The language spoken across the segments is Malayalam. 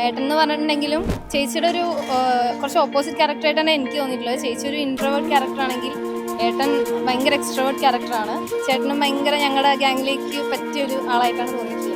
ഏട്ടൻ എന്ന് പറഞ്ഞിട്ടുണ്ടെങ്കിലും ചേച്ചിയുടെ ഒരു കുറച്ച് ഓപ്പോസിറ്റ് ക്യാരക്ടറായിട്ടാണ് എനിക്ക് തോന്നിയിട്ടുള്ളത്. ചേച്ചി ഒരു ഇൻട്രോവേർട്ട് ക്യാരക്ടറാണെങ്കിൽ ഏട്ടൻ ഭയങ്കര എക്സ്ട്രോവേർട്ട് ക്യാരക്ടറാണ്. ചേട്ടനും ഭയങ്കര ഞങ്ങളുടെ ഗ്യാങ്ങിലേക്ക് പറ്റിയൊരു ആളായിട്ടാണ് തോന്നിയിട്ടുള്ളത്.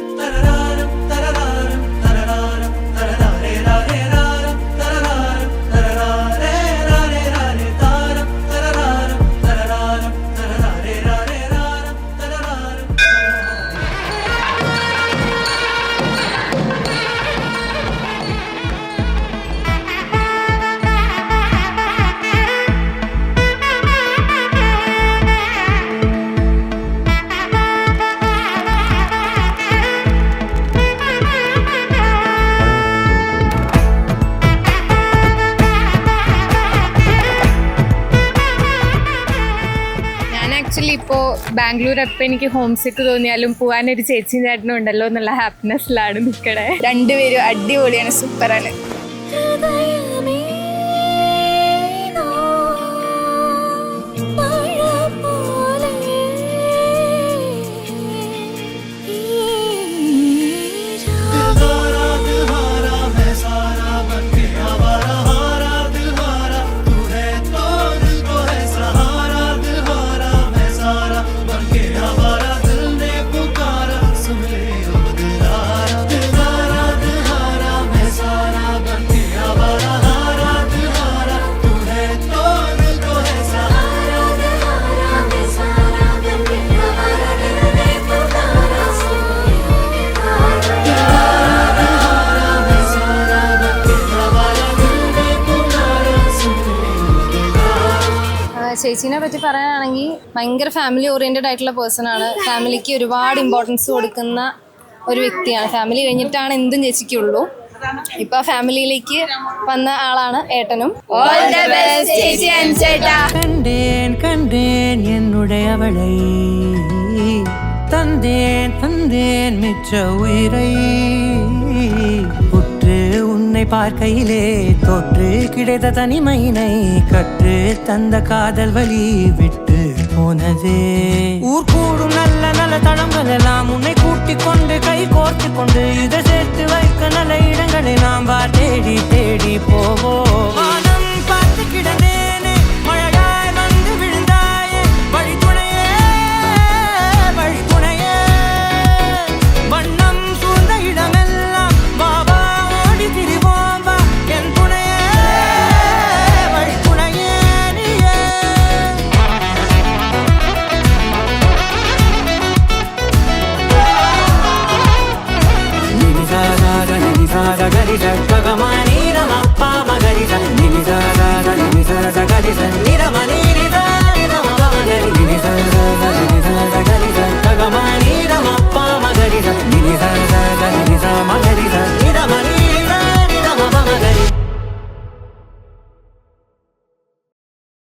ആക്ച്വലി ഇപ്പോൾ ബാംഗ്ലൂർ എപ്പോൾ എനിക്ക് ഹോം സിക്ക് തോന്നിയാലും പോകാനൊരു ചേച്ചിയും ചേട്ടനും ഉണ്ടല്ലോ എന്നുള്ള ഹാപ്പിനെസ്സിലാണ് നിൽക്കണേ. രണ്ടുപേരും അടിപൊളിയാണ്, സൂപ്പറാണ്. ചേച്ചീനെ പറ്റി പറയാനാണെങ്കിൽ ഭയങ്കര ഫാമിലി ഓറിയൻറ്റഡ് ആയിട്ടുള്ള പേഴ്സണാണ്. ഫാമിലിക്ക് ഒരുപാട് ഇമ്പോർട്ടൻസ് കൊടുക്കുന്ന ഒരു വ്യക്തിയാണ്. ഫാമിലി കഴിഞ്ഞിട്ടാണ് എന്തും ചേച്ചിക്കുള്ളൂ. ഇപ്പൊ ഫാമിലിയിലേക്ക് വന്ന ആളാണ് ഏട്ടനും. കണ്ടേൻ എന്നുടയവളെ தந்தேன் மிச்ச உயிரை உற்று உன்னை பார்க்கையிலே தொற்று கிடைத்த தனிமையினை கற்று தந்த காதல் வழி விட்டு போனதே. ஊர் கூடும் நல்ல நல்ல தளங்கள் எல்லாம் உன்னை கூட்டிக் கொண்டு கை கோர்த்து கொண்டு இதை சேர்த்து வைக்க நல்ல இடங்களை நாம் தேடி தேடி போவோம். வானம் பார்த்து கிடந்தேனே, மழையாய் வந்து விழுந்தாயே, வழி துணையே வழி துணையே, வண்ணம் சூழ்ந்த இடமெல்லாம் பாபா ஓடி திரிவோம் வா என் துணையே வழி துணையே நீயே. நினிசாத கரிச ககமானி ரமப்பா